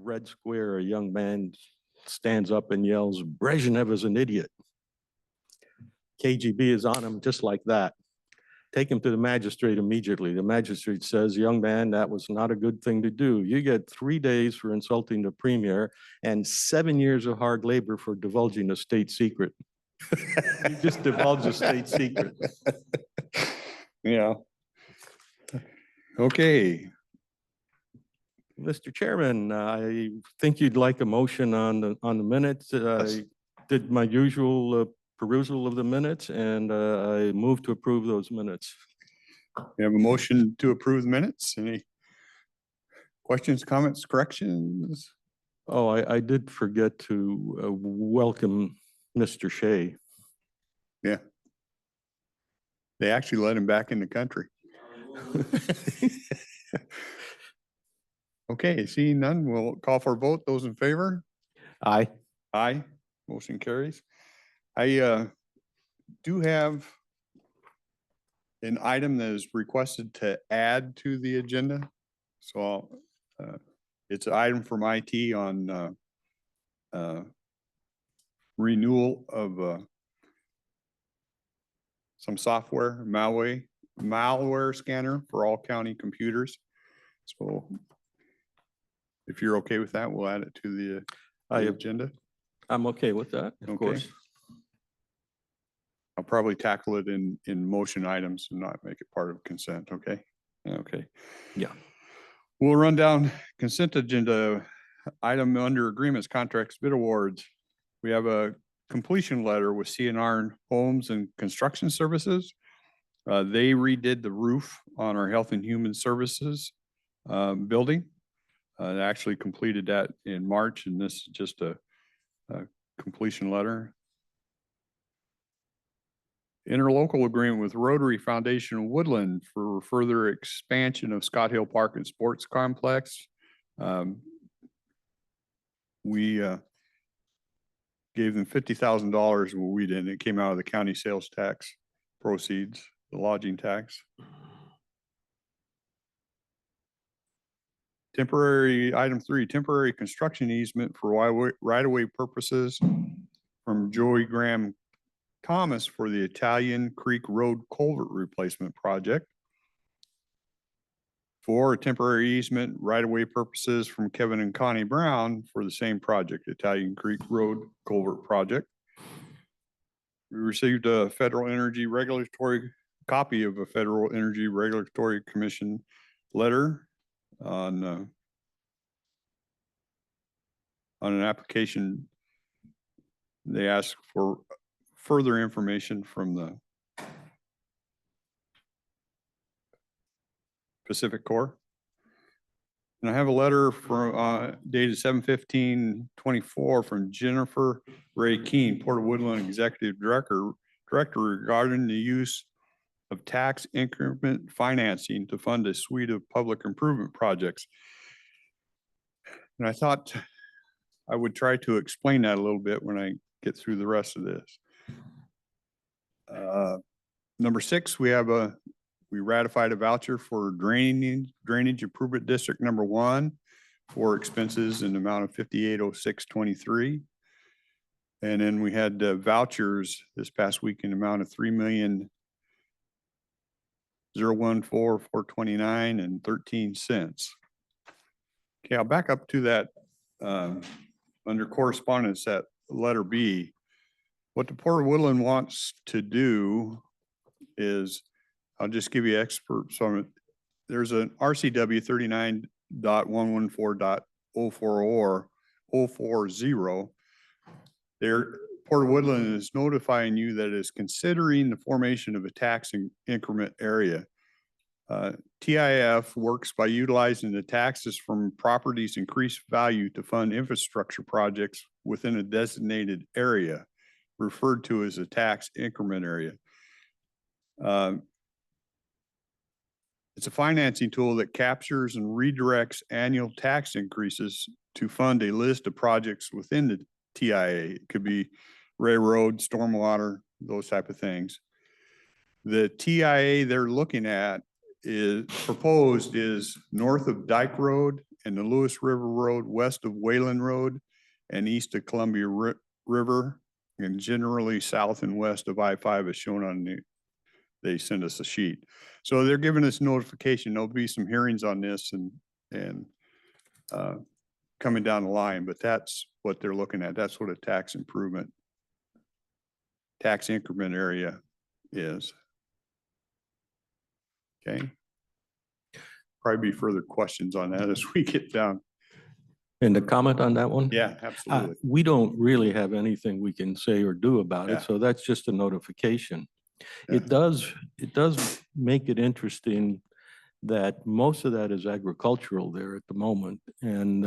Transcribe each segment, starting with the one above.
Red Square, a young man stands up and yells, "Brezhnev is an idiot." KGB is on him just like that. Take him to the magistrate immediately. The magistrate says, "Young man, that was not a good thing to do. You get 3 days for insulting the premier and 7 years of hard labor for divulging a state secret." You just divulged a state secret. Yeah. Okay. Mr. Chairman, I think you'd like a motion on the minutes. I did my usual perusal of the minutes, and I move to approve those minutes. We have a motion to approve the minutes. Any questions, comments, corrections? Oh, I did forget to welcome Mr. Shea. Yeah. They actually let him back in the country. Okay, seeing none, we'll call for a vote. Those in favor? Aye. Aye. Motion carries. I do have an item that is requested to add to the agenda. So it's an item from IT on renewal of some software, malware scanner for all county computers. So if you're okay with that, we'll add it to the agenda. I'm okay with that, of course. I'll probably tackle it in motion items and not make it part of consent, okay? Okay. Yeah. We'll run down consent agenda item under agreements, contracts, bid awards. We have a completion letter with CNR Homes and Construction Services. They redid the roof on our Health and Human Services building. They actually completed that in March, and this is just a completion letter. Interlocal agreement with Rotary Foundation Woodland for further expansion of Scott Hill Park and Sports Complex. We gave them $50,000. Well, we didn't. It came out of the county sales tax proceeds, the lodging tax. Temporary, item 3, temporary construction easement for right-of-way purposes from Joey Graham Thomas for the Italian Creek Road Culvert Replacement Project. For a temporary easement, right-of-way purposes from Kevin and Connie Brown for the same project, Italian Creek Road Culvert Project. We received a copy of a Federal Energy Regulatory Commission letter on an application. They asked for further information from the Pacific Corps. And I have a letter from dated 7/15/24 from Jennifer Ray Keene, Port of Woodland Executive Director regarding the use of tax increment financing to fund a suite of public improvement projects. And I thought I would try to explain that a little bit when I get through the rest of this. Number 6, we ratified a voucher for drainage improvement district number 1 for expenses in the amount of $5806.23. And then we had vouchers this past week in the amount of $3,014,429.13. Okay, I'll back up to that under correspondence at letter B. What the Port of Woodland wants to do is, I'll just give you experts on it. There's an RCW 39.114.040. Their Port of Woodland is notifying you that it is considering the formation of a tax increment area. TIF works by utilizing the taxes from properties' increased value to fund infrastructure projects within a designated area, referred to as a tax increment area. It's a financing tool that captures and redirects annual tax increases to fund a list of projects within the TIA. It could be railroad, stormwater, those type of things. The TIA they're looking at is proposed is north of Dyke Road and the Lewis River Road west of Wayland Road and east of Columbia River, and generally south and west of I-5 as shown on they sent us a sheet. So they're giving us notification. There'll be some hearings on this and coming down the line, but that's what they're looking at. That's what a tax increment area is. Okay. Probably be further questions on that as we get down. And to comment on that one? Yeah, absolutely. We don't really have anything we can say or do about Yeah. it, so that's just a notification. Yeah. It does make it interesting that most of that is agricultural there at the moment, and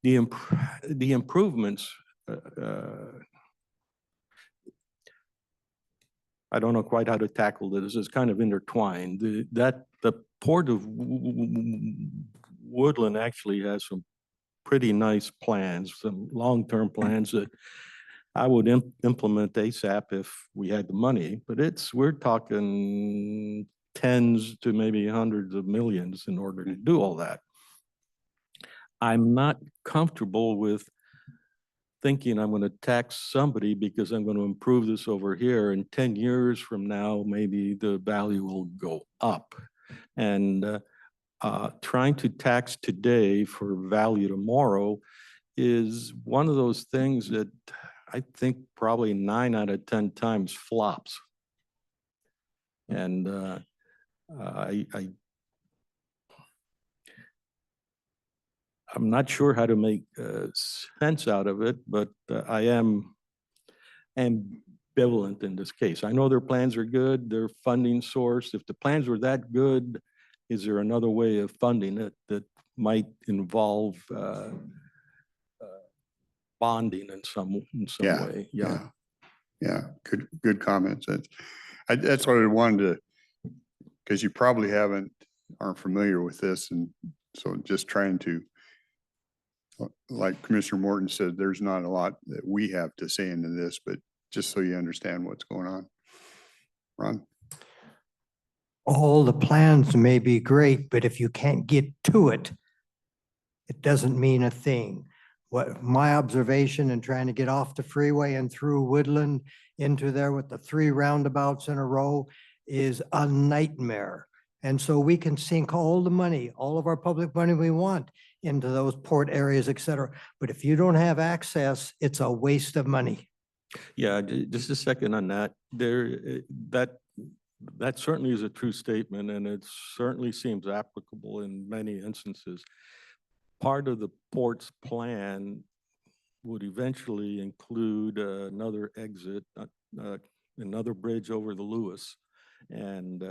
the improvements, I don't know quite how to tackle this. It's kind of intertwined. The Port of Woodland actually has some pretty nice plans, some long-term plans that I would implement ASAP if we had the money, but we're talking tens to maybe hundreds of millions in order to do all that. I'm not comfortable with thinking I'm going to tax somebody because I'm going to improve this over here. And 10 years from now, maybe the value will go up. And trying to tax today for value tomorrow is one of those things that I think probably 9 out of 10 times flops. And I'm not sure how to make sense out of it, but I am ambivalent in this case. I know their plans are good, their funding source. If the plans were that good, is there another way of funding it that might involve bonding in some Yeah, way? Yeah. Good comments. That's what I wanted to, because you probably aren't familiar with this. And so just trying to, like Commissioner Morton said, there's not a lot that we have to say into this, but just so you understand what's going on. Ron? All the plans may be great, but if you can't get to it, it doesn't mean a thing. What my observation in trying to get off the freeway and through Woodland into there with the 3 roundabouts in a row is a nightmare. And so we can sink all the money, all of our public money we want into those port areas, et cetera. But if you don't have access, it's a waste of money. Yeah, just a second on that. That certainly is a true statement, and it certainly seems applicable in many instances. Part of the port's plan would eventually include another exit, another bridge over the Lewis, and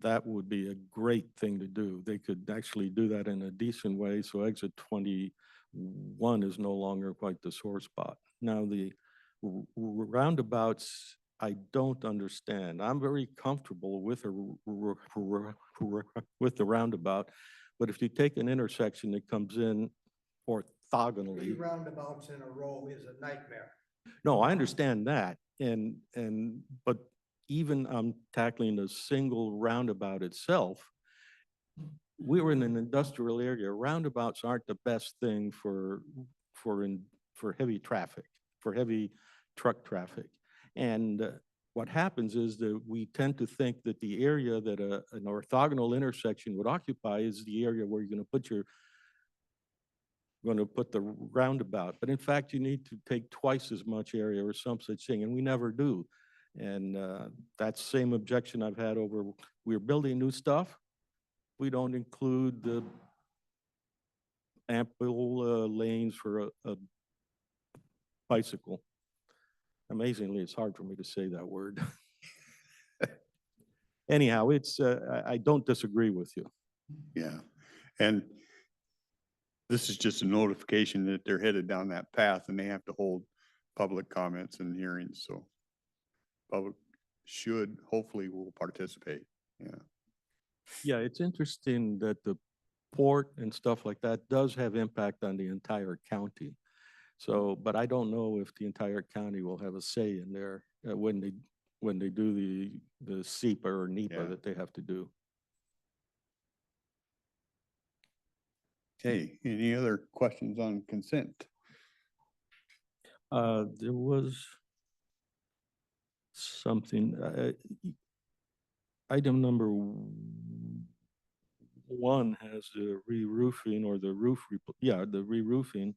that would be a great thing to do. They could actually do that in a decent way, so exit 21 is no longer quite the sore spot. Now, the roundabouts, I don't understand. I'm very comfortable with the roundabout, but if you take an intersection that comes in orthogonally. 3 roundabouts in a row is a nightmare. No, I understand that. But even tackling a single roundabout itself, we were in an industrial area. Roundabouts aren't the best thing for heavy traffic, for heavy truck traffic. And what happens is that we tend to think that the area that an orthogonal intersection would occupy is the area where you're going to put the roundabout. But in fact, you need to take twice as much area or some such thing, and we never do. And that's the same objection I've had over, we're building new stuff. We don't include the ample lanes for a bicycle. Amazingly, it's hard for me to say that word. Anyhow, I don't disagree with you. Yeah. And this is just a notification that they're headed down that path and they have to hold public comments and hearings. So public hopefully will participate. Yeah. Yeah, it's interesting that the port and stuff like that does have impact on the entire county. So, but I don't know if the entire county will have a say in there when they when they do the SEPA or NEPA Yeah. that they have to do. Okay, any other questions on consent? There was something, item number 1 has the re-roofing or the roof, the re-roofing.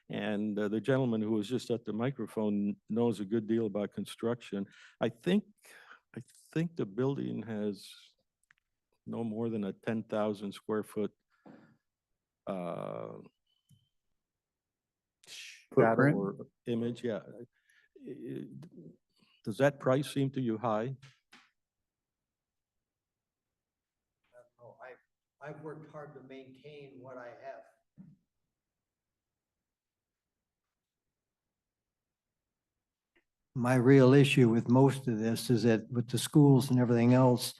And the gentleman who was just at the microphone knows a good deal about construction. I think the building has no more than a 10,000 square foot shadow Footprint? or image, yeah. I- Does that price seem to you high? Oh, I've worked hard to maintain what I have. My real issue with most of this is that with the schools and everything else,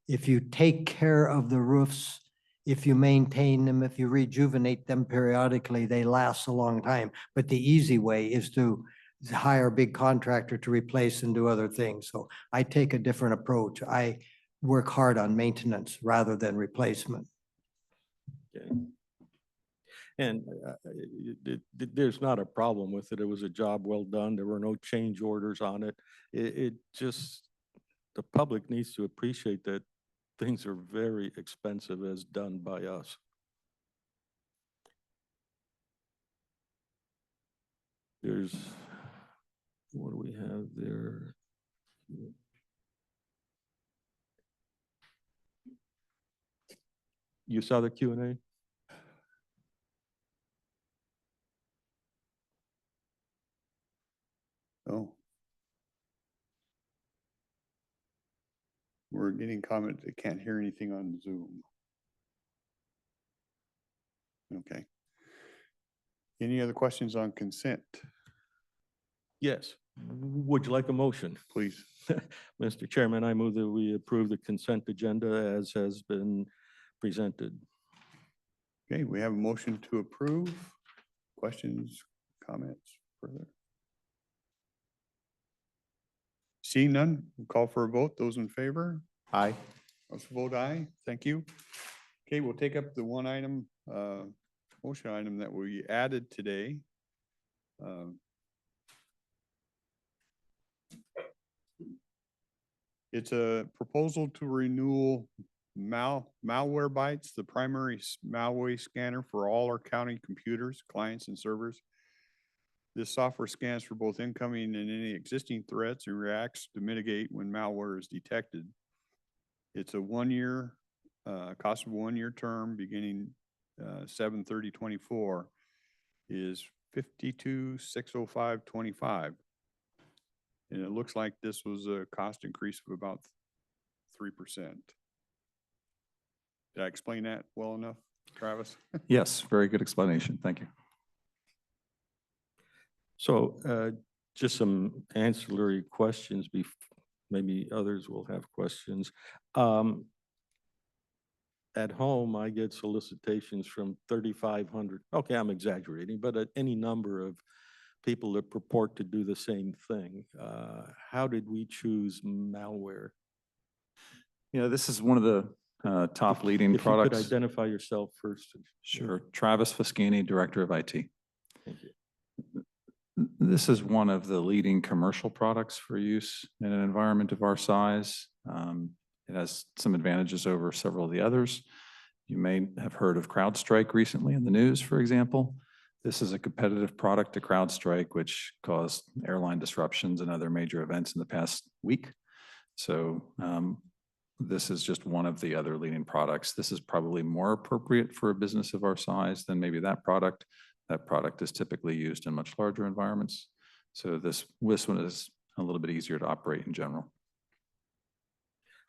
if you take care of the roofs, if you maintain them, if you rejuvenate them periodically, they last a long time. But the easy way is to hire a big contractor to replace and do other things. So I take a different approach. I work hard on maintenance rather than replacement. Okay. And there's not a problem with it. It was a job well done. There were no change orders on it. It just, the public needs to appreciate that things are very expensive as done by us. There's, what do we have there? You saw the Q&A? Oh. We're getting comments that can't hear anything on Zoom. Okay. Any other questions on consent, Yes. Would you like a motion? please? Mr. Chairman, I move that we approve the consent agenda as has been presented. Okay, we have a motion to approve. Questions, comments further? Seeing none, we'll call for a vote. Those in favor? Aye. Let's vote aye. Thank you. Okay, we'll take up the one item, motion item that we added today. It's a proposal to renew Malwarebytes, the primary malware scanner for all our county computers, clients and servers. This software scans for both incoming and any existing threats and reacts to mitigate when malware is detected. It's a 1-year, cost of a 1-year term beginning 7/30/24 is $52,605.25. And it looks like this was a cost increase of about 3%. Did I explain that well enough, Travis? Yes, very good explanation. Thank you. So just some ancillary questions, maybe others will have questions. At home, I get solicitations from 3,500, okay, I'm exaggerating, but any number of people that purport to do the same thing. How did we choose malware? Yeah, this is one of the top leading If you could products. identify yourself first. Sure. Travis Fischini, Director of IT. Thank you. This is one of the leading commercial products for use in an environment of our size. It has some advantages over several of the others. You may have heard of CrowdStrike recently in the news, for example. This is a competitive product to CrowdStrike, which caused airline disruptions and other major events in the past week. So this is just one of the other leading products. This is probably more appropriate for a business of our size than maybe that product. That product is typically used in much larger environments. So this one is a little bit easier to operate in general.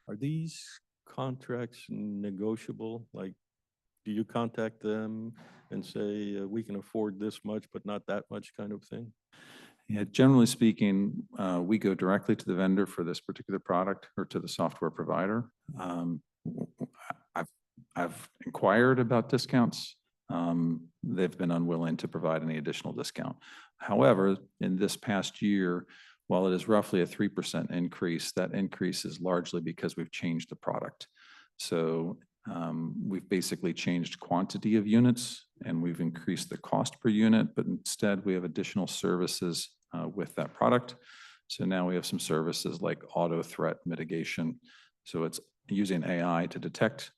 Are these contracts negotiable? Like, do you contact them and say, we can afford this much, but not that much kind of thing? Yeah, generally speaking, we go directly to the vendor for this particular product or to the software provider. I've inquired about discounts. They've been unwilling to provide any additional discount. However, in this past year, While it is roughly a 3% increase, that increase is largely because we've changed the product. So we've basically changed quantity of units and we've increased the cost per unit, but instead we have additional services with that product. So now we have some services like auto threat mitigation. So it's using AI to detect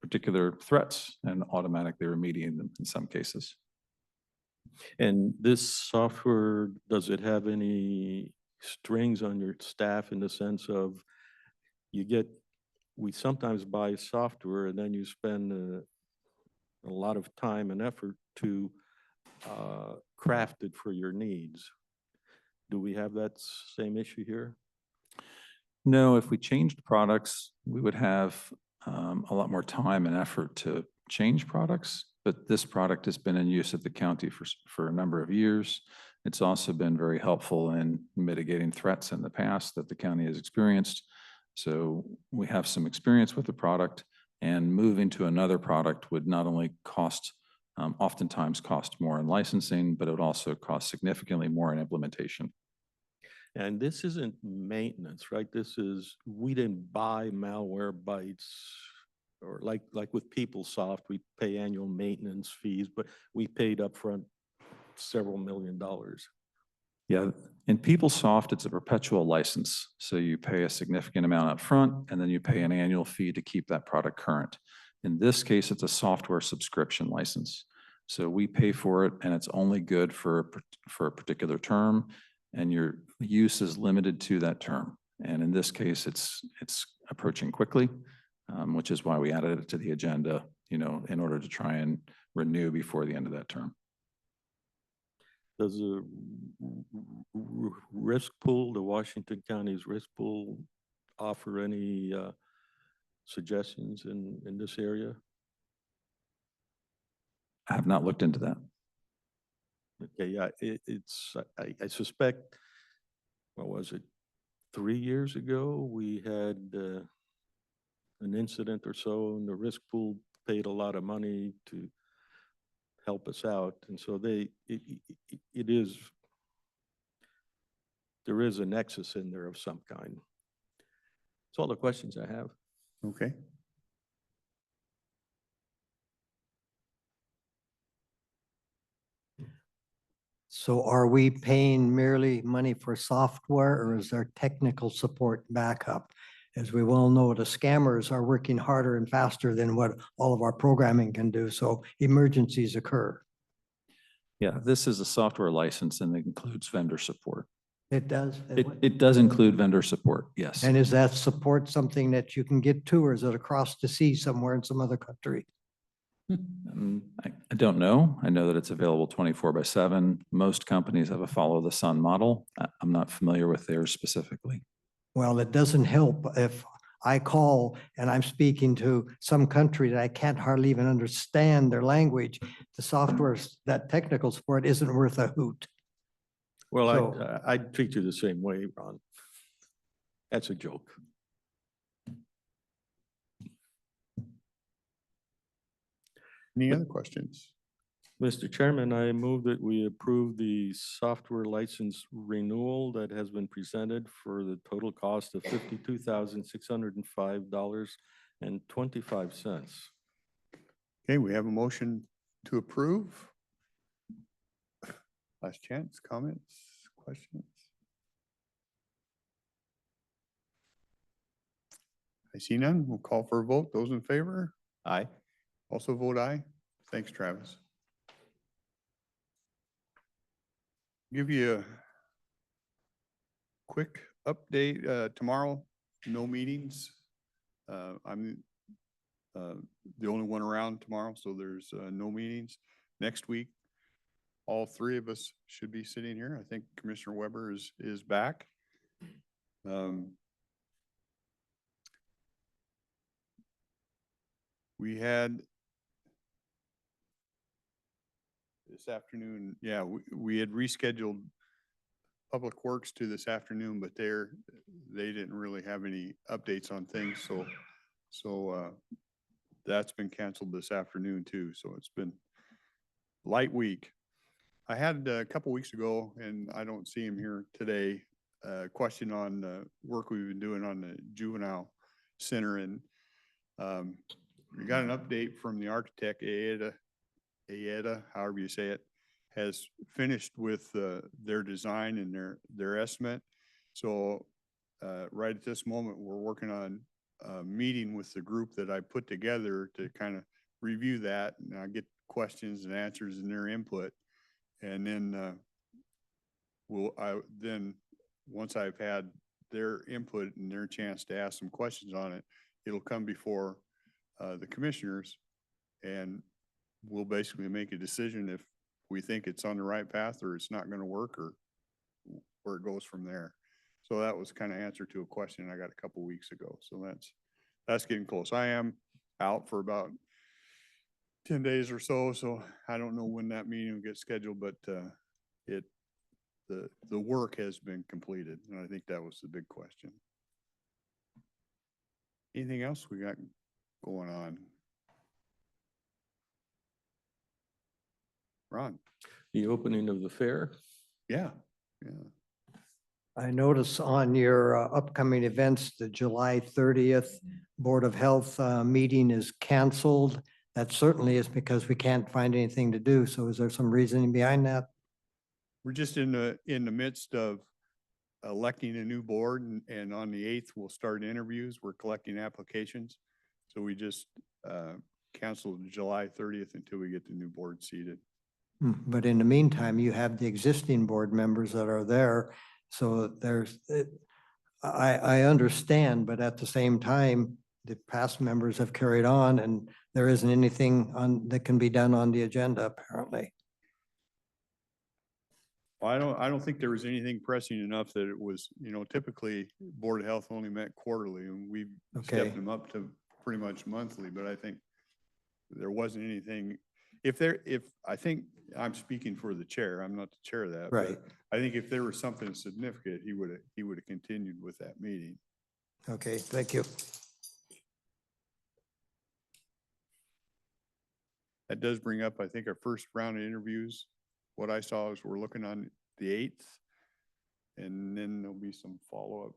particular threats and automatically remediate them in some cases. And this software, does it have any strings on your staff in the sense of we sometimes buy software and then you spend a lot of time and effort to craft it for your needs. Do we have that same issue here? No, if we changed products, we would have a lot more time and effort to change products. But this product has been in use at the county for a number of years. It's also been very helpful in mitigating threats in the past that the county has experienced. So we have some experience with the product, and moving to another product would not only oftentimes cost more in licensing, but it would also cost significantly more in implementation. And this isn't maintenance, right? We didn't buy Malwarebytes, or like with PeopleSoft, we pay annual maintenance fees, but we paid upfront several $1 million. Yeah, in PeopleSoft, it's a perpetual license. So you pay a significant amount up front, and then you pay an annual fee to keep that product current. In this case, it's a software subscription license. So we pay for it, and it's only good for a particular term, and your use is limited to that term. And in this case, it's approaching quickly, which is why we added it to the agenda, in order to try and renew before the end of that term. Does the risk pool, the Washington County's risk pool, offer any suggestions in this area? I have not looked into that. Okay, yeah, I suspect, what was it, 3 years ago, we had an incident or so, and the risk pool paid a lot of money to help us out. And so there is a nexus in there of some kind. That's all the questions I have. Okay. So are we paying merely money for software, or is there technical support backup? As we well know, the scammers are working harder and faster than what all of our programming can do, so emergencies occur. Yeah, this is a software license and it includes vendor support. It does? It does include vendor support, yes. And is that support something that you can get to, or is it across the sea somewhere in some other country? I don't know. I know that it's available 24/7. Most companies have a follow the sun model. I'm not familiar with theirs specifically. Well, it doesn't help if I call and I'm speaking to some country that I can't hardly even understand their language. The software, that technical support isn't worth a hoot. Well, So- I'd treat you the same way, Ron. That's a joke. Any other questions? Mr. Chairman, I move that we approve the software license renewal that has been presented for the total cost of $52,605.25. Okay, we have a motion to approve. Last chance, comments, questions? I see none. We'll call for a vote. Those in favor? Aye. Also vote aye. Thanks, Travis. Give you a quick update. Tomorrow, no meetings. I'm the only one around tomorrow, so there's no meetings. Next week, all three of us should be sitting here. I think Commissioner Weber is back. We had this afternoon, yeah, we had rescheduled Public Works to this afternoon, but they didn't really have any updates on things, so that's been canceled this afternoon too. So it's been light week. I had a couple weeks ago, and I don't see him here today, a question on the work we've been doing on the juvenile center, and we got an update from the architect, Aeda, however you say it, has finished with their design and their estimate. So right at this moment, we're working on a meeting with the group that I put together to kind of review that, and I get questions and answers and their input. And then once I've had their input and their chance to ask some questions on it, it'll come before the commissioners, and we'll basically make a decision if we think it's on the right path or it's not going to work, or where it goes from there. So that was kind of answer to a question I got a couple weeks ago. So that's getting close. I am out for about 10 days or so, so I don't know when that meeting will get scheduled, but the work has been completed, and I think that was the big question. Anything else we got going on? Ron? The opening of the fair. Yeah. I notice on your upcoming events, the July 30th Board of Health meeting is canceled. That certainly is because we can't find anything to do. So is there some reasoning behind that? We're just in the midst of electing a new board, and on the 8th, we'll start interviews. We're collecting applications. So we just canceled July 30th until we get the new board seated. But in the meantime, you have the existing board members that are there. So I understand, but at the same time, the past members have carried on, and there isn't anything that can be done on the agenda, apparently. Well, I don't think there was anything pressing enough that it was, typically Board of Health only met quarterly, and we've Okay. stepped them up to pretty much monthly, but I think there wasn't anything. I think I'm speaking for the chair, I'm not the chair of that. but Right. I think if there was something significant, he would have continued with that meeting. Okay, thank you. That does bring up, I think, our first round of interviews. What I saw is we're looking on the 8th, and then there'll be some follow-up.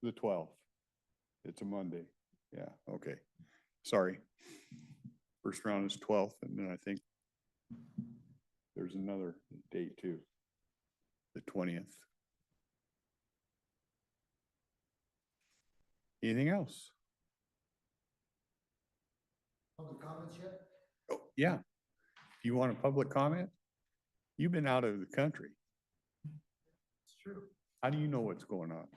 The 12th. It's a Monday. Yeah, okay. Sorry. First round is 12th, and then I think there's another date too, the 20th. Anything else? Public comments yet? Oh, yeah. You want a public comment? You've been out of the country. It's true. How do you know what's going on?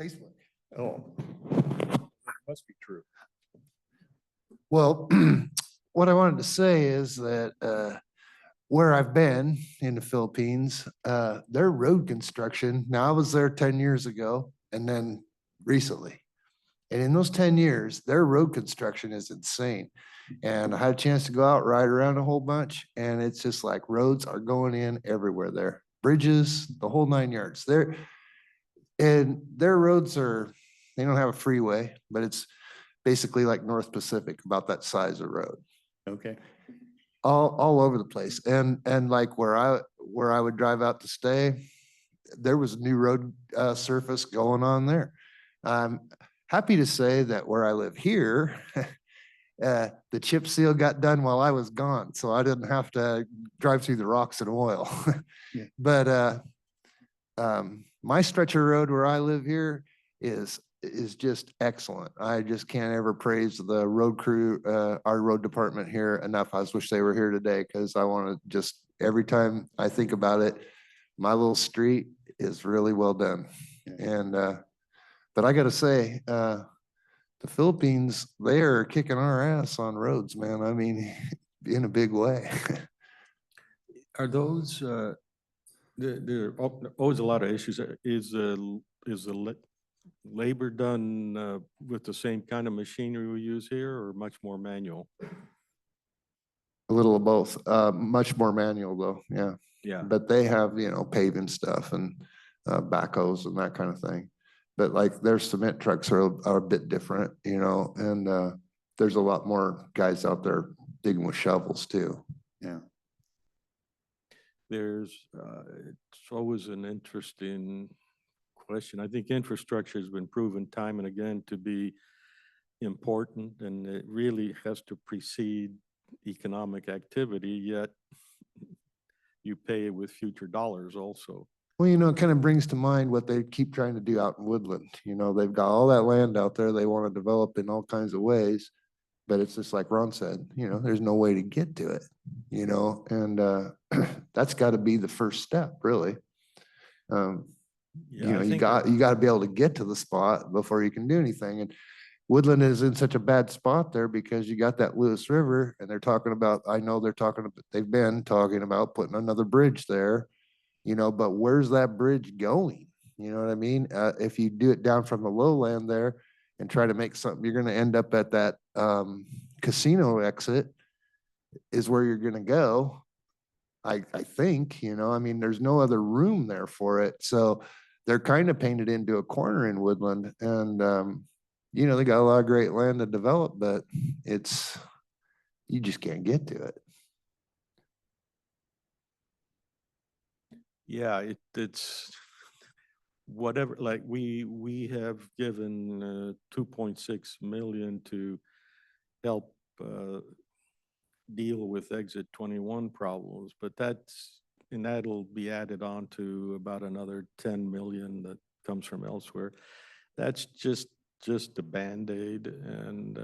Facebook. Oh, must be true. Well, what I wanted to say is that where I've been in the Philippines, their road construction, now I was there 10 years ago and then recently. And in those 10 years, their road construction is insane. And I had a chance to go out, ride around a whole bunch, and it's just like roads are going in everywhere there. Bridges, the whole 9 yards. And their roads they don't have a freeway, but it's basically like North Pacific, about that size of road. Okay. All over the place. And like where I would drive out to stay, there was a new road surface going on there. I'm happy to say that where I live here, the chip seal got done while I was gone, so I didn't have to drive through the rocks and oil. Yeah. But my stretch of road where I live here is just excellent. I just can't ever praise the road crew, our road department here enough. I just wish they were here today, because I want to just, every time I think about it, my little street is really well done. And but I got to say, the Philippines, they are kicking our ass on roads, man. I mean, in a big way. Are those, there are always a lot of issues. Is the labor done with the same kind of machinery we use here, or much more manual? A little of both, much more manual though, yeah. Yeah. But they have, paving stuff and backhoes and that kind of thing. But like their cement trucks are a bit different, and there's a lot more guys out there digging with shovels too. Yeah. It's always an interesting question. I think infrastructure has been proven time and again to be important, and it really has to precede economic activity, yet you pay it with future dollars also. Well, you know, it kind of brings to mind what they keep trying to do out in Woodland. You know, they've got all that land out there they want to develop in all kinds of ways. But it's just like Ron said, you know, there's no way to get to it, you know, and that's got to be the first step, really. Yeah, You know, I you think got to be able to get to the spot before you can do anything. And Woodland is in such a bad spot there because you got that Lewis River and they're talking about, I know they've been talking about putting another bridge there, you know, but where's that bridge going? You know what I mean? If you do it down from the lowland there and try to make something, you're going to end up at that casino exit is where you're going to go. I think, you know, I mean, there's no other room there for it. So they're kind of painted into a corner in Woodland and, you know, they got a lot of great land to develop, but you just can't get to it. Yeah, it's whatever, like we have given 2.6 million to help deal with exit 21 problems, but that'll be added on to about another 10 million that comes from elsewhere. That's just a Band-Aid, and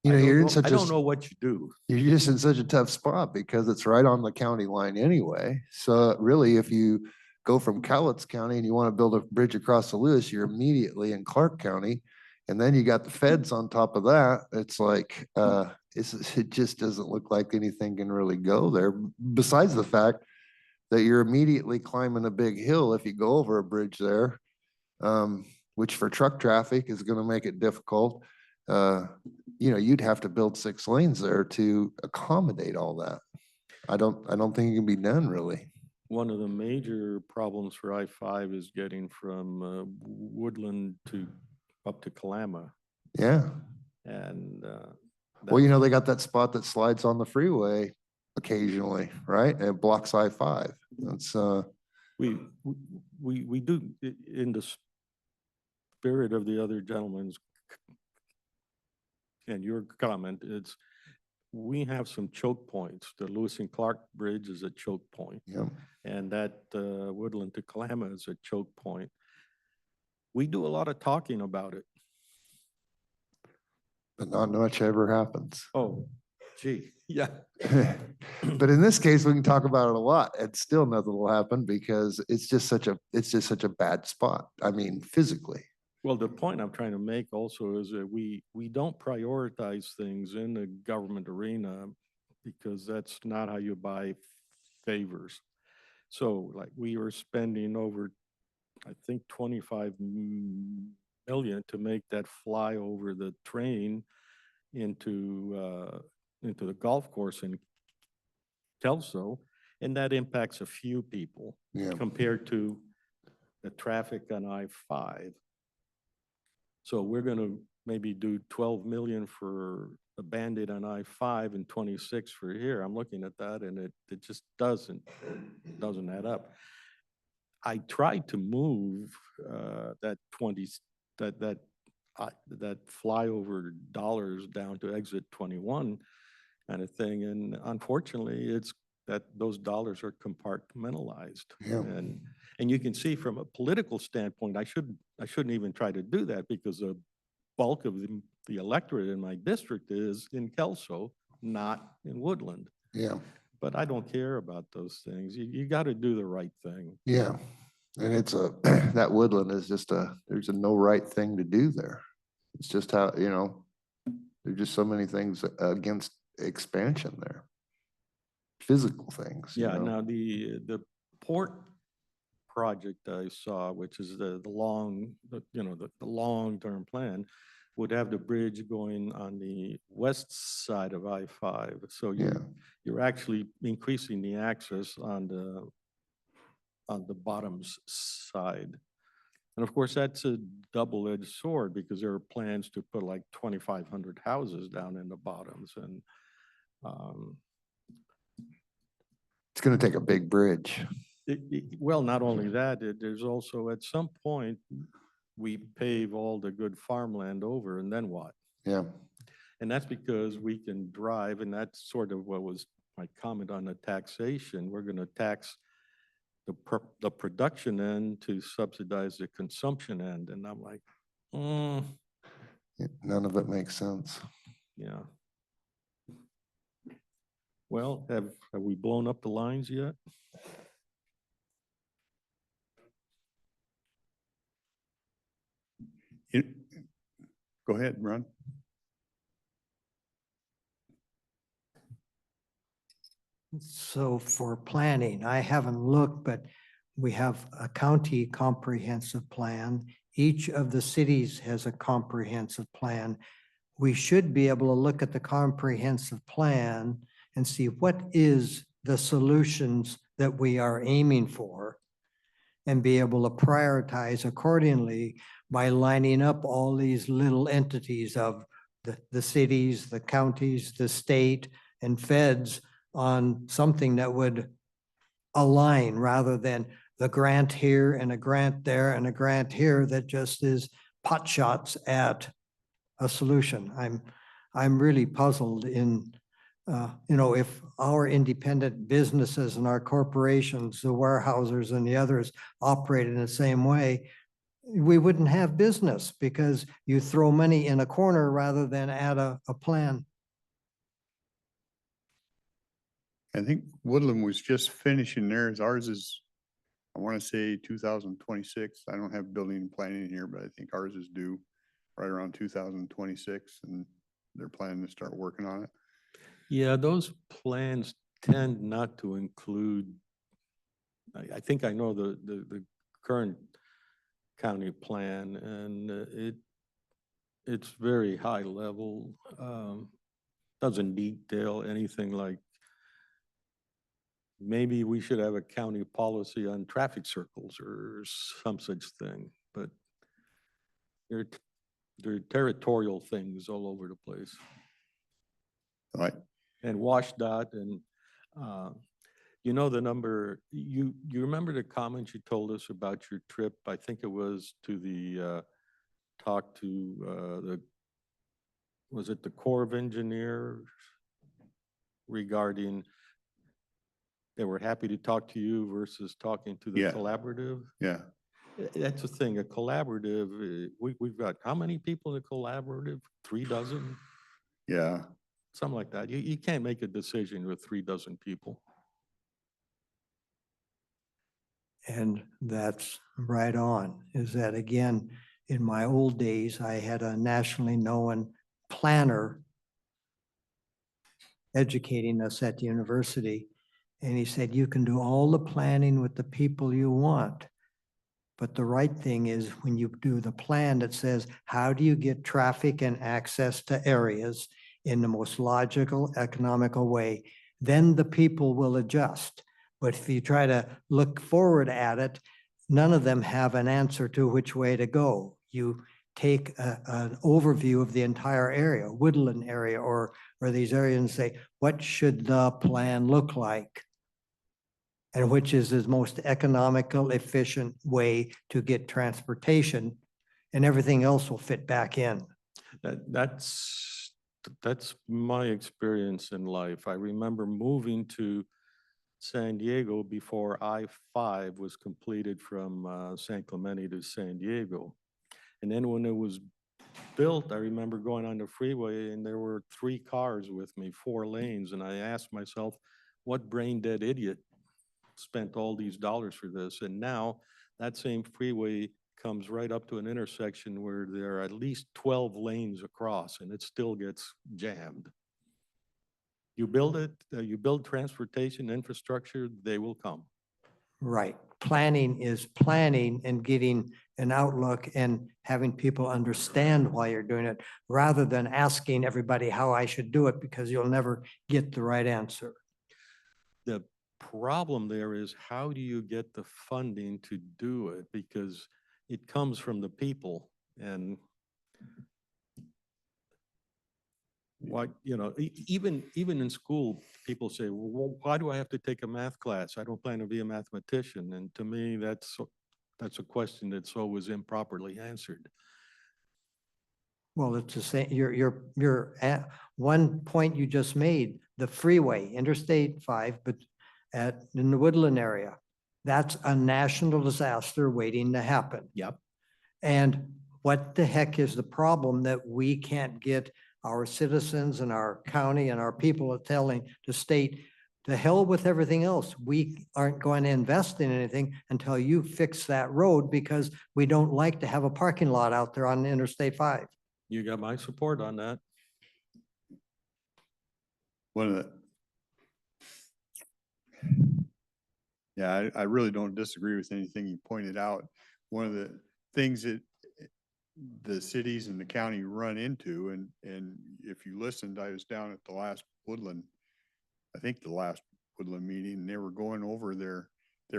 You know, I don't know what you do. you're just in such a tough spot because it's right on the county line anyway. So really, if you go from Cowlitz County and you want to build a bridge across the Lewis, you're immediately in Clark County. And then you got the feds on top of that. It's like, it just doesn't look like anything can really go there. Besides the fact that you're immediately climbing a big hill if you go over a bridge there, which for truck traffic is going to make it difficult. You know, you'd have to build 6 lanes there to accommodate all that. I don't think it can be done really. One of the major problems for I-5 is getting from Woodland up to Kalama. Yeah. And Well, you know, they got that spot that slides on the freeway occasionally, right? And it blocks I-5. That's we do, in the spirit of the other gentleman's and your comment, we have some choke points. The Lewis and Clark Bridge is a choke point, yeah. and that Woodland to Kalama is a choke point. We do a lot of talking about it. But not much ever happens. Oh, gee, yeah. But in this case, we can talk about it a lot and still nothing will happen because it's just such a bad spot. I mean, physically. Well, the point I'm trying to make also is that we don't prioritize things in the government arena because that's not how you buy favors. So like we were spending over, I think, 25 million to make that fly over the train into the golf course in Kelso, and that impacts a few people Yeah. compared to the traffic on I-5. So we're going to maybe do 12 million for a Band-Aid on I-5 and 26 for here. I'm looking at that and it just doesn't add up. I tried to move that flyover dollars down to exit 21 kind of thing. And unfortunately, it's that those dollars are compartmentalized. Yeah. And you can see from a political standpoint, I shouldn't even try to do that because the bulk of the electorate in my district is in Kelso, not in Woodland. Yeah. But I don't care about those things. You got to do the right thing. Yeah. And it's that Woodland is just there's no right thing to do there. It's just how, you know, there's just so many things against expansion there. Physical things. Yeah, you know? now the port project I saw, which is the long-term plan, would have the bridge going on the west side of I-5. So you're actually increasing the access on the bottoms side. And of course, that's a double-edged sword because there are plans to put like 2,500 houses down in the bottoms. And Um, It's gonna take a big bridge. Well, not only that, there's also at some point, we pave all the good farmland over and then what? Yeah. And that's because we can drive, and that's sort of what was my comment on the taxation. We're gonna tax the production end to subsidize the consumption end. And I'm like, None of it makes sense. yeah. Well, have we blown up the lines yet? It- Go ahead, Ron. So for planning, I haven't looked, but we have a county comprehensive plan. Each of the cities has a comprehensive plan. We should be able to look at the comprehensive plan and see what is the solutions that we are aiming for and be able to prioritize accordingly by lining up all these little entities of the cities, the counties, the state, and feds on something that would align rather than the grant here and a grant there and a grant here that just is pot shots at a solution. I'm really puzzled in, if our independent businesses and our corporations, the warehousers and the others operate in the same way, we wouldn't have business because you throw money in a corner rather than add a plan. I think Woodland was just finishing theirs. Ours is, I want to say 2026. I don't have building and planning here, but I think ours is due right around 2026, and they're planning to start working on it. Yeah, those plans tend not to include, I think I know the current county plan, and it's very high level. Doesn't detail anything like, maybe we should have a county policy on traffic circles or some such thing, but they're territorial things all over the place. Right. And WashDOT and, the number, you remember the comments you told us about your trip? I think it was to the, talk to, was it the Corps of Engineers regarding, they were happy to talk to you versus talking to the Yeah. collaborative? Yeah. That's the thing, a collaborative, we've got how many people in a collaborative? 3 dozen? Yeah. Something like that. You can't make a decision with 3 dozen people. And that's right on, is that again, in my old days, I had a nationally known planner educating us at the university. And he said, you can do all the planning with the people you want. But the right thing is when you do the plan that says, how do you get traffic and access to areas in the most logical, economical way, then the people will adjust. But if you try to look forward at it, none of them have an answer to which way to go. You take an overview of the entire area, woodland area, or these areas and say, what should the plan look like? And which is the most economical, efficient way to get transportation, and everything else will fit back in. That's my experience in life. I remember moving to San Diego before I-5 was completed from San Clemente to San Diego. And then when it was built, I remember going on the freeway and there were 3 cars with me, 4 lanes. And I asked myself, what brain dead idiot spent all these dollars for this? And now that same freeway comes right up to an intersection where there are at least 12 lanes across and it still gets jammed. You build it, you build transportation infrastructure, they will come. Right. Planning is planning and getting an outlook and having people understand why you're doing it, rather than asking everybody how I should do it, because you'll never get the right answer. The problem there is, how do you get the funding to do it? Because it comes from the people, and Why, even in school, people say, well, why do I have to take a math class? I don't plan to be a mathematician. And to me, that's a question that's always improperly answered. Well, it's the same, you're at, one point you just made, the freeway, Interstate 5, but in the Woodland area. That's a national disaster waiting to happen. Yep. And what the heck is the problem that we can't get our citizens and our county and our people are telling the state, to hell with everything else. We aren't going to invest in anything until you fix that road because we don't like to have a parking lot out there on Interstate 5. You got my support on that. One of the. Yeah, I really don't disagree with anything you pointed out. One of the things that the cities and the county run into, and if you listened, I was down at the last Woodland, I think the last Woodland meeting, and they were going over their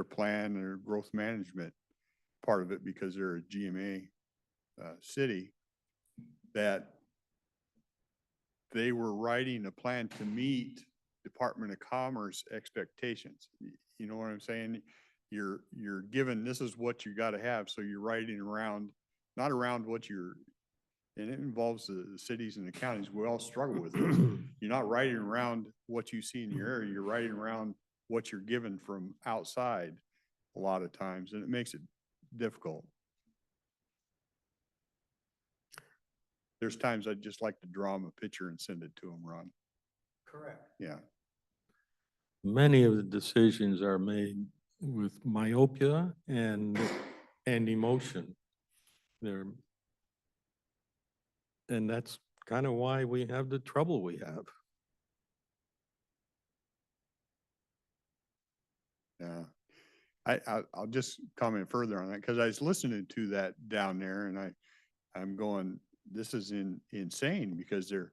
plan, their growth management part of it, because they're a GMA city, that they were writing a plan to meet Department of Commerce expectations. You know what I'm saying? You're given, this is what you got to have. So you're writing around, not around what you're, and it involves the cities and the counties. We all struggle with this. You're not writing around what you see in your area. You're writing around what you're given from outside a lot of times, and it makes it difficult. There's times I'd just like to draw them a picture and send it to them, Ron. Correct. Yeah. Many of the decisions are made with myopia and emotion. And that's kind of why we have the trouble we have. Yeah. I'll just comment further on that, because I was listening to that down there, and I'm going, this is insane, because they're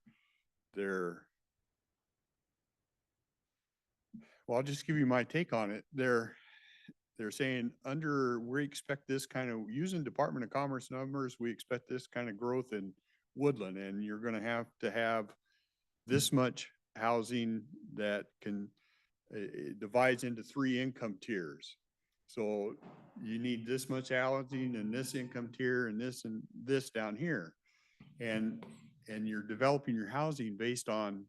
well, I'll just give you my take on it. They're saying we expect this kind of, using Department of Commerce numbers, we expect this kind of growth in Woodland, and you're going to have this much housing that can, it divides into 3 income tiers. So you need this much housing and this income tier and this down here. And you're developing your housing based on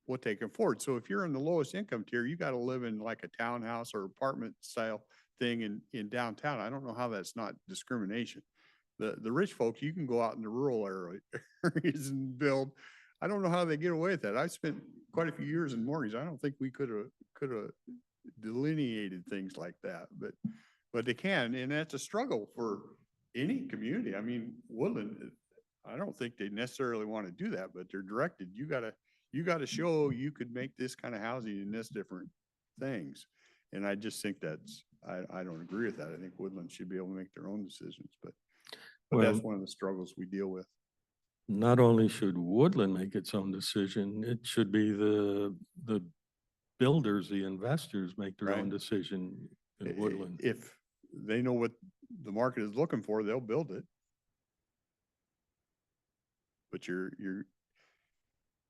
what they can afford. So if you're in the lowest income tier, you got to live in like a townhouse or apartment style thing in downtown. I don't know how that's not discrimination. The rich folks, you can go out in the rural areas and build. I don't know how they get away with that. I spent quite a few years in mortgage. I don't think we could have delineated things like that, but they can, and that's a struggle for any community. I mean, Woodland, I don't think they necessarily want to do that, but they're directed. You gotta show you could make this kind of housing in this different things. And I just think I don't agree with that. I think Woodland should be able to make their own decisions, but that's Well, one of the struggles we deal with. not only should Woodland make its own decision, it should be the builders, the investors make their own Right. decision in Woodland. If they know what the market is looking for, they'll build it. But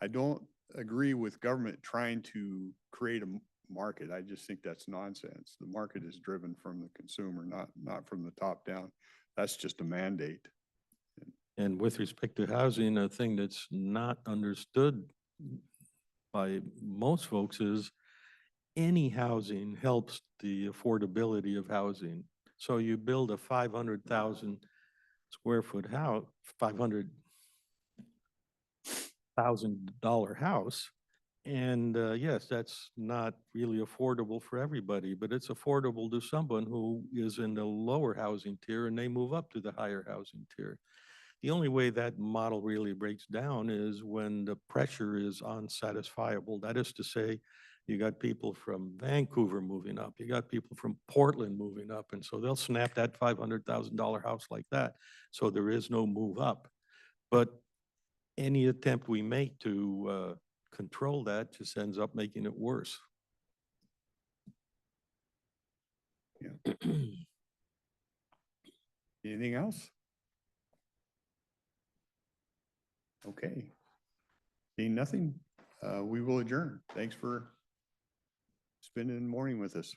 I don't agree with government trying to create a market. I just think that's nonsense. The market is driven from the consumer, not from the top down. That's just a mandate. And with respect to housing, a thing that's not understood by most folks is any housing helps the affordability of housing. So you build a 500,000 square foot house, $500,000 house. And yes, that's not really affordable for everybody, but it's affordable to someone who is in the lower housing tier and they move up to the higher housing tier. The only way that model really breaks down is when the pressure is unsatisfiable. That is to say, you got people from Vancouver moving up, you got people from Portland moving up, and so they'll snap that $500,000 house like that. So there is no move up. But any attempt we make to control that just ends up making it worse. Anything else? Okay. Seeing nothing, we will adjourn. Thanks for spending the morning with us.